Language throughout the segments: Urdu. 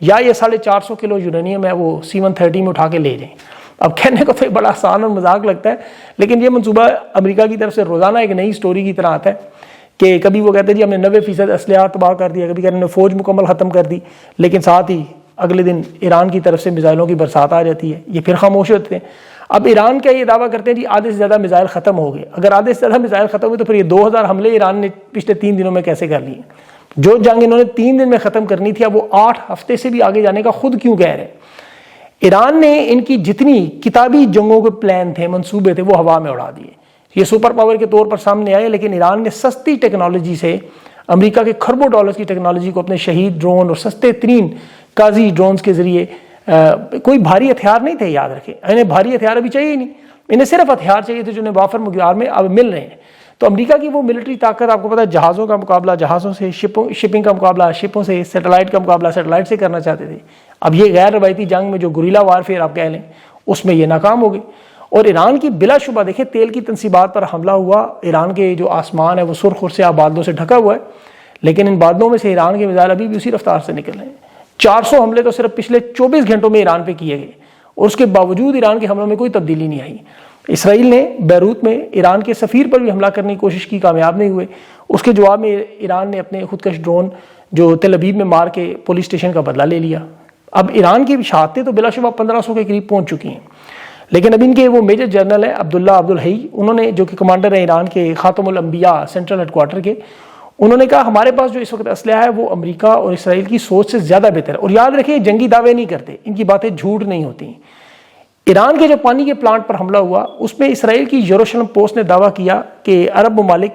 یا یہ 450 کلو یورینیم ہے وہ C-130 میں اٹھا کے لے جائیں. اب کہنے کو تو بڑا آسان اور مذاق لگتا ہے، لیکن یہ منصوبہ امریکہ کی طرف سے روزانہ ایک نئی سٹوری کی طرح آتا ہے کہ کبھی وہ کہتے ہیں جی ہم نے 90% اسلحہ تباہ کر دیا، کبھی کہتے ہیں فوج مکمل ختم کر دی، لیکن ساتھ ہی اگلے دن ایران کی طرف سے میزائلوں کی برسات آ جاتی ہے، یہ پھر خاموش ہوتے ہیں. اب ایران کا یہ دعویٰ کرتے ہیں جی آدھے سے زیادہ میزائل ختم ہو گئے. اگر آدھے سے زیادہ میزائل ختم ہوئے تو پھر یہ 2000 حملے ایران نے پچھلے 3 دنوں میں کیسے کر لیے؟ جو جنگ انہوں نے 3 دن میں ختم کرنی تھی اب وہ 8 ہفتے سے بھی آگے جانے کا خود کیوں کہہ رہے ہیں؟ ایران نے ان کی جتنی کتابی جنگوں کے پلان تھے، منصوبے تھے، وہ ہوا میں اڑا دیے. یہ سپر پاور کے طور پر سامنے آئے، لیکن ایران نے سستی ٹیکنالوجی سے امریکہ کے کھربوں ڈالرز کی ٹیکنالوجی کو اپنے شہید ڈرون اور سستے ترین قاضی ڈرونز کے ذریعے کوئی بھاری ہتھیار نہیں تھے، یاد رکھیں انہیں بھاری ہتھیار ابھی چاہیے ہی نہیں، انہیں صرف ہتھیار چاہیے تھے جو انہیں وافر مقدار میں اب مل رہے ہیں. تو امریکہ کی وہ ملٹری طاقت آپ کو پتہ ہے جہازوں کا مقابلہ جہازوں سے، شپنگ کا مقابلہ شپوں سے، سیٹلائٹ کا مقابلہ سیٹلائٹ سے کرنا چاہتے تھے. اب یہ غیر روایتی جنگ میں جو گوریلا وارفیئر آپ کہہ لیں اس میں یہ ناکام ہو گئے. اور ایران کی بلا شبہ دیکھیں تیل کی تنصیبات پر حملہ ہوا، ایران کے جو آسمان ہے وہ سرخ اور سیاہ بادلوں سے ڈھکا ہوا ہے، لیکن ان بادلوں میں سے ایران کے میزائل ابھی بھی اسی رفتار سے نکل رہے ہیں. 400 حملے تو صرف پچھلے 24 گھنٹوں میں ایران پہ کیے گئے، اور اس کے باوجود ایران کے حملوں میں کوئی تبدیلی نہیں آئی. اسرائیل نے بیروت میں ایران کے سفیر پر بھی حملہ کرنے کی کوشش کی، کامیاب نہیں ہوئے. اس کے جواب میں ایران نے اپنے خودکش ڈرون جو تل ابیب میں مار کے پولیس اسٹیشن کا بدلہ لے لیا. اب ایران کی شہادتیں تو بلا شبہ 1500 کے قریب پہنچ چکی ہیں، لیکن اب ان کے وہ میجر جنرل ہیں عبداللہ عبدالحی، انہوں نے جو کہ کمانڈر ہیں ایران کے خاتم الانبیاء سینٹرل ہیڈ کوارٹر کے، انہوں نے کہا ہمارے پاس جو اس وقت اسلحہ ہے وہ امریکہ اور اسرائیل کی سوچ سے زیادہ بہتر ہے. اور یاد رکھیں جنگی دعوے نہیں کرتے، ان کی باتیں جھوٹ نہیں ہوتی. ایران کے جو پانی کے پلانٹ پر حملہ ہوا اس میں اسرائیل کی یروشلم پوسٹ نے دعویٰ کیا کہ عرب ممالک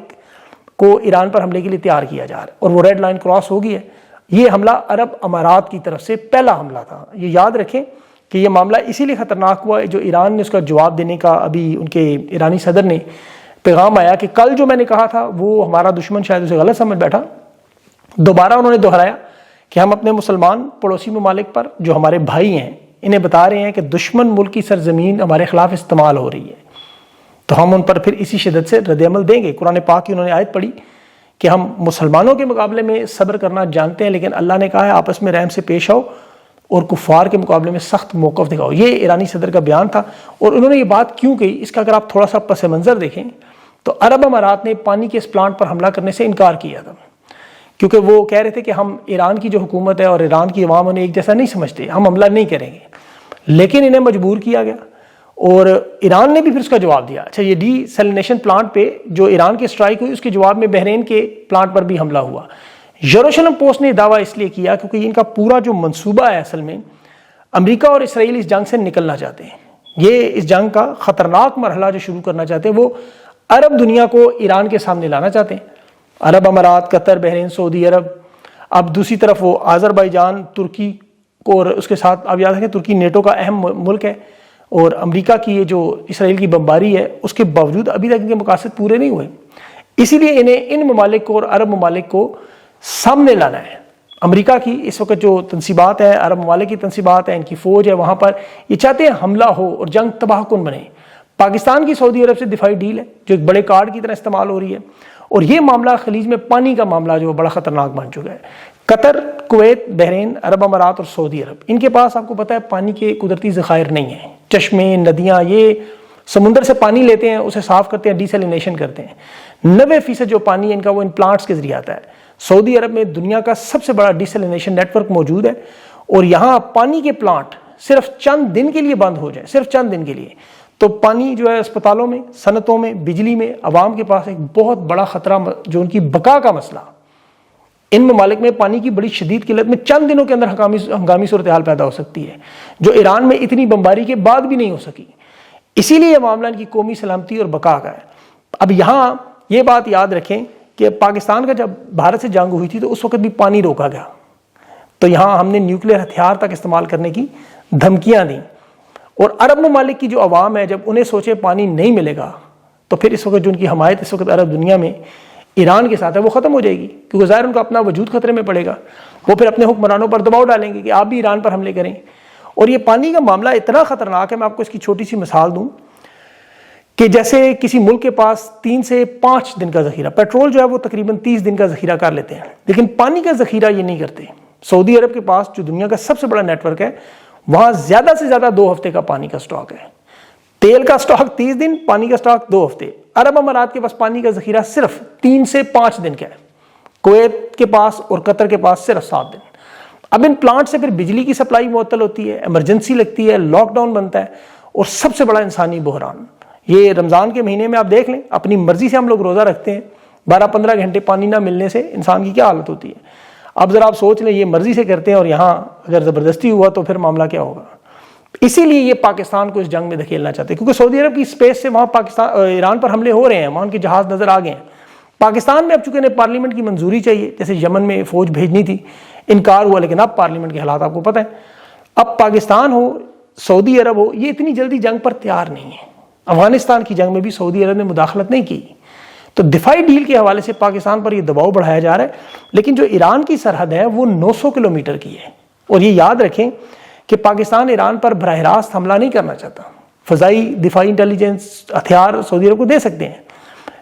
کو ایران پر حملے کے لیے تیار کیا جا رہا ہے، اور وہ ریڈ لائن کراس ہو گئی ہے. یہ حملہ عرب امارات کی طرف سے پہلا حملہ تھا. یہ یاد رکھیں کہ یہ معاملہ اسی لیے خطرناک ہوا ہے جو ایران نے اس کا جواب دینے کا ابھی ان کے ایرانی صدر نے پیغام آیا کہ کل جو میں نے کہا تھا وہ ہمارا دشمن شاید اسے غلط سمجھ بیٹھا. دوبارہ انہوں نے دہرایا کہ ہم اپنے مسلمان پڑوسی ممالک پر جو ہمارے بھائی ہیں انہیں بتا رہے ہیں کہ دشمن ملک کی سرزمین ہمارے خلاف استعمال ہو رہی ہے، تو ہم ان پر پھر اسی شدت سے رد عمل دیں گے. قرآن پاک کی انہوں نے آیت پڑھی کہ ہم مسلمانوں کے مقابلے میں صبر کرنا جانتے ہیں، لیکن اللہ نے کہا ہے آپس میں رحم سے پیش آؤ اور کفار کے مقابلے میں سخت موقف دکھاؤ. یہ ایرانی صدر کا بیان تھا. اور انہوں نے یہ بات کیوں کہی، اس کا اگر آپ تھوڑا سا پس منظر دیکھیں تو عرب امارات نے پانی کے اس پلانٹ پر حملہ کرنے سے انکار کیا تھا، کیونکہ وہ کہہ رہے تھے کہ ہم ایران کی جو حکومت ہے اور ایران کی عوام انہیں ایک جیسا نہیں سمجھتے، ہم حملہ نہیں کریں گے. لیکن انہیں مجبور کیا گیا اور ایران نے بھی پھر اس کا جواب دیا. اچھا یہ ڈی سیلینیشن پلانٹ پہ جو ایران کی اسٹرائک ہوئی اس کے جواب میں بحرین کے پلانٹ پر بھی حملہ ہوا. یروشلم پوسٹ نے دعویٰ اس لیے کیا کیونکہ ان کا پورا جو منصوبہ ہے اصل میں امریکہ اور اسرائیل اس جنگ سے نکلنا چاہتے ہیں. یہ اس جنگ کا خطرناک مرحلہ جو شروع کرنا چاہتے ہیں وہ عرب دنیا کو ایران کے سامنے لانا چاہتے ہیں. عرب امارات، قطر، بحرین، سعودی عرب، اب دوسری طرف وہ آذربائیجان، ترکی کو، اور اس کے ساتھ آپ یاد رکھیں ترکی نیٹو کا اہم ملک ہے، اور امریکہ کی یہ جو اسرائیل کی بمباری ہے اس کے باوجود ابھی تک ان کے مقاصد پورے نہیں ہوئے. اسی لیے انہیں ان ممالک کو اور عرب ممالک کو سامنے لانا ہے. امریکہ کی اس وقت جو تنصیبات ہیں، عرب ممالک کی تنصیبات ہیں، ان کی فوج ہے وہاں پر، یہ چاہتے ہیں حملہ ہو اور جنگ تباہ کن بنے. پاکستان کی سعودی عرب سے دفاعی ڈیل ہے جو ایک بڑے کارڈ کی طرح استعمال ہو رہی ہے، اور یہ معاملہ خلیج میں پانی کا معاملہ جو بڑا خطرناک بن چکا ہے. قطر، کویت، بحرین، عرب امارات اور سعودی عرب، ان کے پاس آپ کو پتہ ہے پانی کے قدرتی ذخائر نہیں ہیں. چشمے، ندیاں، یہ سمندر سے پانی لیتے ہیں، اسے صاف کرتے ہیں، ڈی سیلینیشن کرتے ہیں. 90% جو پانی ہے ان کا وہ ان پلانٹس کے ذریعے آتا ہے. سعودی عرب میں دنیا کا سب سے بڑا ڈی سیلینیشن نیٹ ورک موجود ہے، اور یہاں پانی کے پلانٹ صرف چند دن کے لیے بند ہو جائیں، صرف چند دن کے لیے، تو پانی جو ہے اسپتالوں میں، صنعتوں میں، بجلی میں، عوام کے پاس ایک بہت بڑا خطرہ جو ان کی بقا کا مسئلہ. ان ممالک میں پانی کی بڑی شدید قلت میں چند دنوں کے اندر ہنگامی صورتحال پیدا ہو سکتی ہے جو ایران میں اتنی بمباری کے بعد بھی نہیں ہو سکی. اسی لیے یہ معاملہ ان کی قومی سلامتی اور بقا کا ہے. اب یہاں یہ بات یاد رکھیں کہ پاکستان کا جب بھارت سے جنگ ہوئی تھی تو اس وقت بھی پانی روکا گیا، تو یہاں ہم نے نیوکلیئر ہتھیار تک استعمال کرنے کی دھمکیاں دیں. اور عرب ممالک کی جو عوام ہے جب انہیں سوچے پانی نہیں ملے گا تو پھر اس وقت جو ان کی حمایت اس وقت عرب دنیا میں ایران کے ساتھ ہے وہ ختم ہو جائے گی، کیونکہ ظاہر ان کا اپنا وجود خطرے میں پڑے گا. وہ پھر اپنے حکمرانوں پر دباؤ ڈالیں گے کہ آپ بھی ایران پر حملے کریں. اور یہ پانی کا معاملہ اتنا خطرناک ہے، میں آپ کو اس کی چھوٹی سی مثال دوں کہ جیسے کسی ملک کے پاس 3 سے 5 دن کا ذخیرہ، پیٹرول جو ہے وہ تقریباً 30 دن کا ذخیرہ کر لیتے ہیں، لیکن پانی کا ذخیرہ یہ نہیں کرتے. سعودی عرب کے پاس جو دنیا کا سب سے بڑا نیٹ ورک ہے، وہاں زیادہ سے زیادہ 2 ہفتے کا پانی کا سٹاک ہے. تیل کا سٹاک 30 دن، پانی کا سٹاک 2 ہفتے. عرب امارات کے پاس پانی کا ذخیرہ صرف 3 سے 5 دن کا ہے. کویت کے پاس اور قطر کے پاس صرف 7 دن. اب ان پلانٹ سے پھر بجلی کی سپلائی معطل ہوتی ہے، ایمرجنسی لگتی ہے، لاک ڈاؤن بنتا ہے، اور سب سے بڑا انسانی بحران یہ رمضان کے مہینے میں آپ دیکھ لیں، اپنی مرضی سے ہم لوگ روزہ رکھتے ہیں، 12-15 گھنٹے پانی نہ ملنے سے انسان کی کیا حالت ہوتی ہے. اب ذرا آپ سوچ لیں، یہ مرضی سے کرتے ہیں اور یہاں اگر زبردستی ہوا تو پھر معاملہ کیا ہوگا. اسی لیے یہ پاکستان کو اس جنگ میں دھکیلنا چاہتے ہیں، کیونکہ سعودی عرب کی سپیس سے وہاں ایران پر حملے ہو رہے ہیں، وہاں کے جہاز نظر آ گئے ہیں. پاکستان میں اب چونکہ انہیں پارلیمنٹ کی منظوری چاہیے، جیسے یمن میں فوج بھیجنی تھی، انکار ہوا، لیکن اب پارلیمنٹ کے حالات آپ کو پتہ ہیں. اب پاکستان ہو، سعودی عرب ہو، یہ اتنی جلدی جنگ پر تیار نہیں ہے. افغانستان کی جنگ میں بھی سعودی عرب نے مداخلت نہیں کی. تو دفاعی ڈیل کے حوالے سے پاکستان پر یہ دباؤ بڑھایا جا رہا ہے، لیکن جو ایران کی سرحد ہے وہ 900 کلومیٹر کی ہے. اور یہ یاد رکھیں کہ پاکستان ایران پر براہ راست حملہ نہیں کرنا چاہتا. فضائی دفاعی انٹیلیجنس ہتھیار سعودی عرب کو دے سکتے ہیں،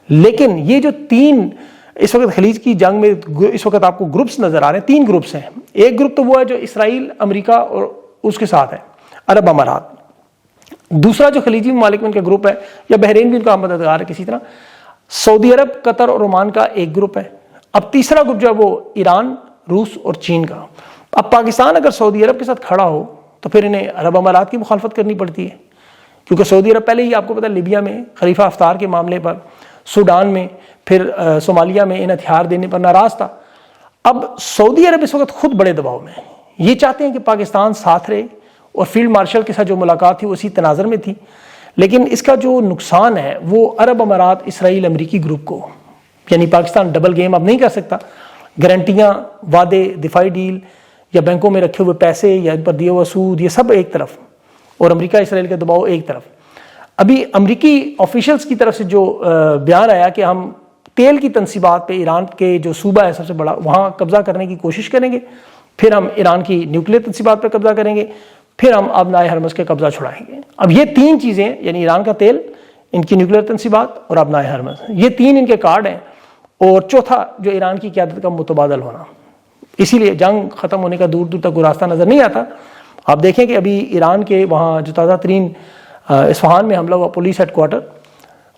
لیکن یہ جو 3 اس وقت خلیج کی جنگ میں اس وقت آپ کو گروپس نظر آ رہے ہیں، 3 گروپس ہیں. ایک گروپ تو وہ ہے جو اسرائیل، امریکہ اور اس کے ساتھ ہے عرب امارات. دوسرا جو خلیجی ممالک میں ان کا گروپ ہے، یا بحرین بھی ان کا مددگار ہے کسی طرح، سعودی عرب، قطر اور عمان کا ایک گروپ ہے. اب تیسرا گروپ جو ہے وہ ایران، روس اور چین کا. اب پاکستان اگر سعودی عرب کے ساتھ کھڑا ہو تو پھر انہیں عرب امارات کی مخالفت کرنی پڑتی ہے، کیونکہ سعودی عرب پہلے ہی آپ کو پتہ ہے لیبیا میں خلیفہ حفتار کے معاملے پر، سوڈان میں، پھر صومالیہ میں ان ہتھیار دینے پر ناراض تھا. اب سعودی عرب اس وقت خود بڑے دباؤ میں ہیں، یہ چاہتے ہیں کہ پاکستان ساتھ رہے، اور فیلڈ مارشل کے ساتھ جو ملاقات تھی وہ اسی تناظر میں تھی. لیکن اس کا جو نقصان ہے وہ عرب امارات، اسرائیل، امریکی گروپ کو، یعنی پاکستان ڈبل گیم اب نہیں کر سکتا. گارنٹیاں، وعدے، دفاعی ڈیل، یا بینکوں میں رکھے ہوئے پیسے، یا ان پر دیے ہوئے سود، یہ سب ایک طرف، اور امریکہ اسرائیل کا دباؤ ایک طرف. ابھی امریکی آفیشلز کی طرف سے جو بیان آیا کہ ہم تیل کی تنصیبات پہ ایران کے جو صوبہ ہے سب سے بڑا، وہاں قبضہ کرنے کی کوشش کریں گے، پھر ہم ایران کی نیوکلیئر تنصیبات پہ قبضہ کریں گے، پھر ہم آبنائے حرمز کے قبضہ چھڑائیں گے. اب یہ 3 چیزیں، یعنی ایران کا تیل، ان کی نیوکلیئر تنصیبات اور آبنائے حرمز، یہ 3 ان کے کارڈ ہیں. اور چوتھا جو ایران کی قیادت کا متبادل ہونا. اسی لیے جنگ ختم ہونے کا دور دور تک کوئی راستہ نظر نہیں آتا. آپ دیکھیں کہ ابھی ایران کے وہاں جو تازہ ترین اصفہان میں حملہ ہوا، پولیس ہیڈ کوارٹر،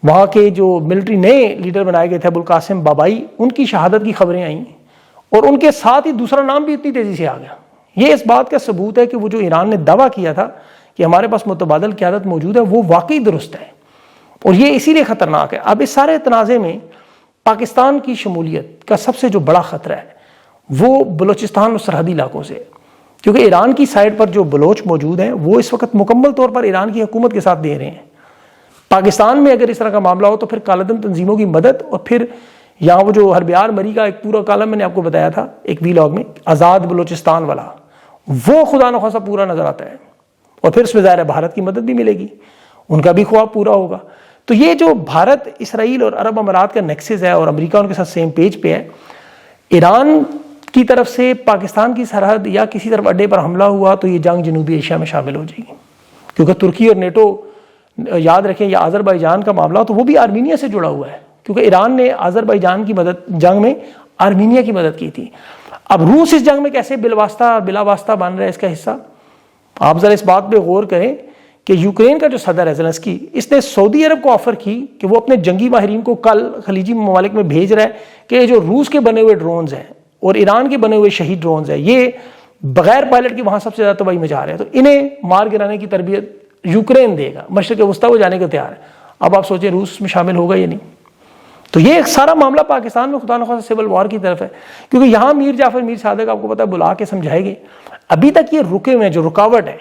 وہاں کے جو ملٹری نئے لیڈر بنائے گئے تھے ابوالقاسم بابائی، ان کی شہادت کی خبریں آئیں، اور ان کے ساتھ ہی دوسرا نام بھی اتنی تیزی سے آ گیا. یہ اس بات کا ثبوت ہے کہ وہ جو ایران نے دعویٰ کیا تھا کہ ہمارے پاس متبادل قیادت موجود ہے، وہ واقعی درست ہے، اور یہ اسی لیے خطرناک ہے. اب اس سارے تنازع میں پاکستان کی شمولیت کا سب سے جو بڑا خطرہ ہے وہ بلوچستان اور سرحدی علاقوں سے، کیونکہ ایران کی سائڈ پر جو بلوچ موجود ہیں وہ اس وقت مکمل طور پر ایران کی حکومت کے ساتھ دے رہے ہیں. پاکستان میں اگر اس طرح کا معاملہ ہو تو پھر کالعدم تنظیموں کی مدد، اور پھر یہاں وہ جو ہربیار مری کا ایک پورا کالم میں نے آپ کو بتایا تھا ایک ویلاگ میں، آزاد بلوچستان والا، وہ خدا نخواستہ پورا نظر آتا ہے. اور پھر اس میں ظاہر ہے بھارت کی مدد بھی ملے گی، ان کا بھی خواب پورا ہوگا. تو یہ جو بھارت، اسرائیل اور عرب امارات کا نیکسس ہے، اور امریکہ ان کے ساتھ سیم پیج پہ ہے، ایران کی طرف سے پاکستان کی سرحد یا کسی طرف اڈے پر حملہ ہوا تو یہ جنگ جنوبی ایشیا میں شامل ہو جائے گی. کیونکہ ترکی اور نیٹو، یاد رکھیں، یا آذربائیجان کا معاملہ تو وہ بھی آرمینیا سے جڑا ہوا ہے، کیونکہ ایران نے آذربائیجان کی مدد، جنگ میں آرمینیا کی مدد کی تھی. اب روس اس جنگ میں کیسے بلا واسطہ بن رہا ہے اس کا حصہ؟ آپ ذرا اس بات پہ غور کریں کہ یوکرین کا جو صدر ہے زیلنسکی، اس نے سعودی عرب کو آفر کی کہ وہ اپنے جنگی ماہرین کو کل خلیجی ممالک میں بھیج رہا ہے کہ یہ جو روس کے بنے ہوئے ڈرونز ہیں اور ایران کے بنے ہوئے شہید ڈرونز ہیں، یہ بغیر پائلٹ کے وہاں سب سے زیادہ تباہی مچا رہے ہیں، تو انہیں مار گرانے کی تربیت یوکرین دے گا، مشرق وسطیٰ وہ جانے کو تیار ہے. اب آپ سوچیں روس میں شامل ہوگا یا نہیں؟ تو یہ ایک سارا معاملہ پاکستان میں خدا نخواستہ سول وار کی طرف ہے، کیونکہ یہاں میر جعفر میر صادق آپ کو پتہ ہے بلا کے سمجھائے گے. ابھی تک یہ رکے ہوئے ہیں، جو رکاوٹ ہے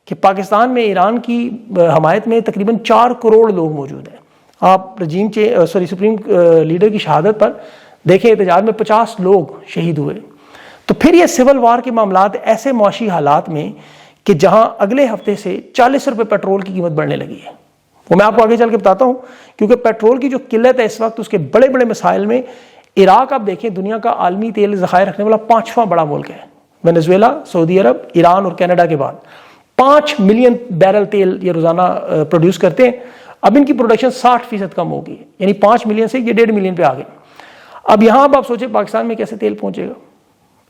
کہ پاکستان میں ایران کی حمایت میں تقریباً 4 کروڑ لوگ موجود ہیں. آپ سپریم لیڈر کی شہادت پر دیکھیں، احتجاج میں 50 لوگ شہید ہوئے. تو پھر یہ سول وار کے معاملات ایسے معاشی حالات میں کہ جہاں اگلے ہفتے سے 40 روپے پیٹرول کی قیمت بڑھنے لگی ہے، وہ میں آپ کو آگے چل کے بتاتا ہوں. کیونکہ پیٹرول کی جو قلت ہے اس وقت، اس کے بڑے بڑے مسائل میں عراق، آپ دیکھیں، دنیا کا عالمی تیل ذخائر رکھنے والا 5واں بڑا ملک ہے. وینزویلا، سعودی عرب، ایران اور کینیڈا کے بعد 5 ملین بیرل تیل یہ روزانہ پروڈیوس کرتے ہیں. اب ان کی پروڈکشن 60% کم ہوگی، یعنی 5 ملین سے یہ 1.5 ملین پہ آ گئے. اب یہاں آپ سوچیں پاکستان میں کیسے تیل پہنچے گا؟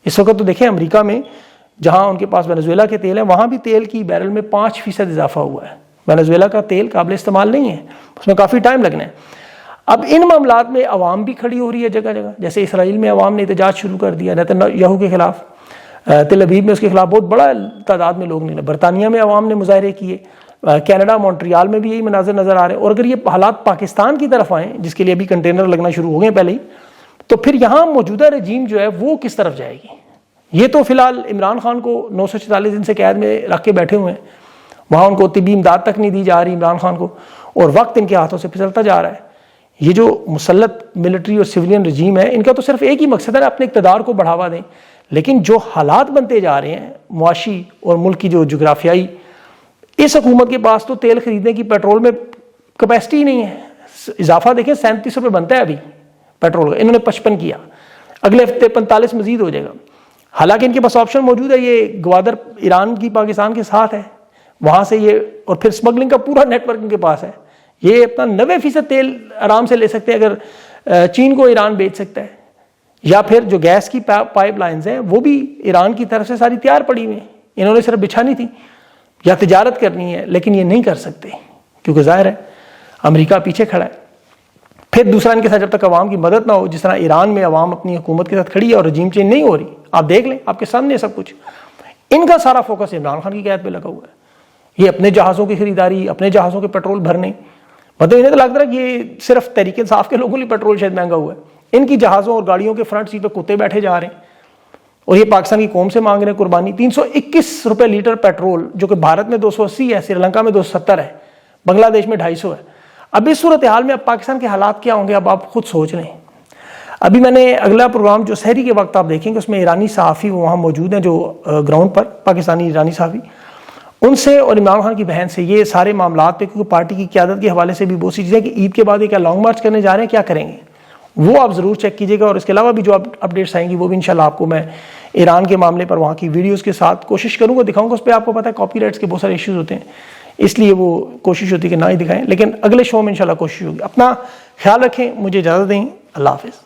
اس وقت تو دیکھیں امریکہ میں جہاں ان کے پاس وینزویلا کے تیل ہیں وہاں بھی تیل کی بیرل میں 5% اضافہ ہوا ہے. وینزویلا کا تیل قابل استعمال نہیں ہے, اس میں کافی ٹائم لگنا ہے. اب ان معاملات میں عوام بھی کھڑی ہو رہی ہے جگہ جگہ, جیسے اسرائیل میں عوام نے احتجاج شروع کر دیا نیتن یاہو کے خلاف, تل ابیب میں اس کے خلاف بہت بڑا تعداد میں لوگ نکلے, برطانیہ میں عوام نے مظاہرے کیے, کینیڈا مونٹریال میں بھی یہی مناظر نظر آ رہے ہیں. اور اگر یہ حالات پاکستان کی طرف آئیں جس کے لیے ابھی کنٹینر لگنا شروع ہو گئے پہلے ہی, تو پھر یہاں موجودہ رجیم جو ہے وہ کس طرف جائے گی. یہ تو فی الحال عمران خان کو 944 دن سے قید میں رکھ کے بیٹھے ہوئے ہیں, وہاں ان کو طبی امداد تک نہیں دی جا رہی عمران خان کو, اور وقت ان کے ہاتھوں سے پھسلتا جا رہا ہے. یہ جو مسلط ملٹری اور سویلین رجیم ہے ان کا تو صرف ایک ہی مقصد ہے اپنے اقتدار کو بڑھاوا دیں, لیکن جو حالات بنتے جا رہے ہیں معاشی اور ملک کی جو جغرافیائی, اس حکومت کے پاس تو تیل خریدنے کی پیٹرول میں کیپیسٹی ہی نہیں ہے. اضافہ دیکھیں 37 روپے بنتا ہے ابھی پیٹرول کا, انہوں نے 55 کیا, اگلے ہفتے 45 مزید ہو جائے گا. حالانکہ ان کے پاس آپشن موجود ہے, یہ گوادر ایران کی پاکستان کے ساتھ ہے, وہاں سے یہ, اور پھر اسمگلنگ کا پورا نیٹ ورک ان کے پاس ہے. یہ اپنا 90% تیل آرام سے لے سکتے ہیں اگر چین کو ایران بیچ سکتا ہے, یا پھر جو گیس کی پائپ لائنز ہیں وہ بھی ایران کی طرف سے ساری تیار پڑی ہوئی ہیں, انہوں نے صرف بچھانی تھی یا تجارت کرنی ہے, لیکن یہ نہیں کر سکتے کیونکہ ظاہر ہے امریکہ پیچھے کھڑا ہے. پھر دوسرا ان کے ساتھ جب تک عوام کی مدد نہ ہو, جس طرح ایران میں عوام اپنی حکومت کے ساتھ کھڑی ہے اور رجیم چینج نہیں ہو رہی, آپ دیکھ لیں آپ کے سامنے سب کچھ, ان کا سارا فوکس عمران خان کی قیادت پہ لگا ہوا ہے. یہ اپنے جہازوں کی خریداری, اپنے جہازوں کے پیٹرول بھرنے, مطلب انہیں تو لگتا ہے کہ یہ صرف تحریک انصاف کے لوگوں کے پیٹرول شاید مہنگا ہوا ہے. ان کی جہازوں اور گاڑیوں کے فرنٹ سیٹ پہ کتے بیٹھے جا رہے ہیں, اور یہ پاکستان کی قوم سے مانگ رہے ہیں قربانی. 321 روپے لیٹر پیٹرول, جو کہ بھارت میں 280 ہے, سری لنکا میں 270 ہے, بنگلہ دیش میں 250 ہے. اب اس صورتحال میں اب پاکستان کے حالات کیا ہوں گے, اب آپ خود سوچ لیں. ابھی میں نے اگلا پروگرام جو سحری کے وقت آپ دیکھیں گے اس میں ایرانی صحافی وہاں موجود ہیں جو گراؤنڈ پر, پاکستانی ایرانی صحافی, ان سے اور عمران خان کی بہن سے یہ سارے معاملات پہ, کیونکہ پارٹی کی قیادت کے حوالے سے بھی بہت سی چیزیں کہ عید کے بعد یہ کیا لانگ مارچ کرنے جا رہے ہیں, کیا کریں گے, وہ آپ ضرور چیک کیجیے گا. اور اس کے علاوہ بھی جو اپڈیٹس آئیں گی وہ بھی انشاءاللہ آپ کو میں ایران کے معاملے پر وہاں کی ویڈیوز کے ساتھ کوشش کروں گا, دکھاؤں گا. اس پہ آپ کو پتہ ہے کاپی رائٹس کے بہت سارے ایشوز ہوتے ہیں, اس لیے وہ کوشش ہوتی ہے کہ نہ ہی دکھائیں, لیکن اگلے شو میں انشاءاللہ کوشش ہوگی. اپنا خیال رکھیں, مجھے اجازت دیں, اللہ حافظ.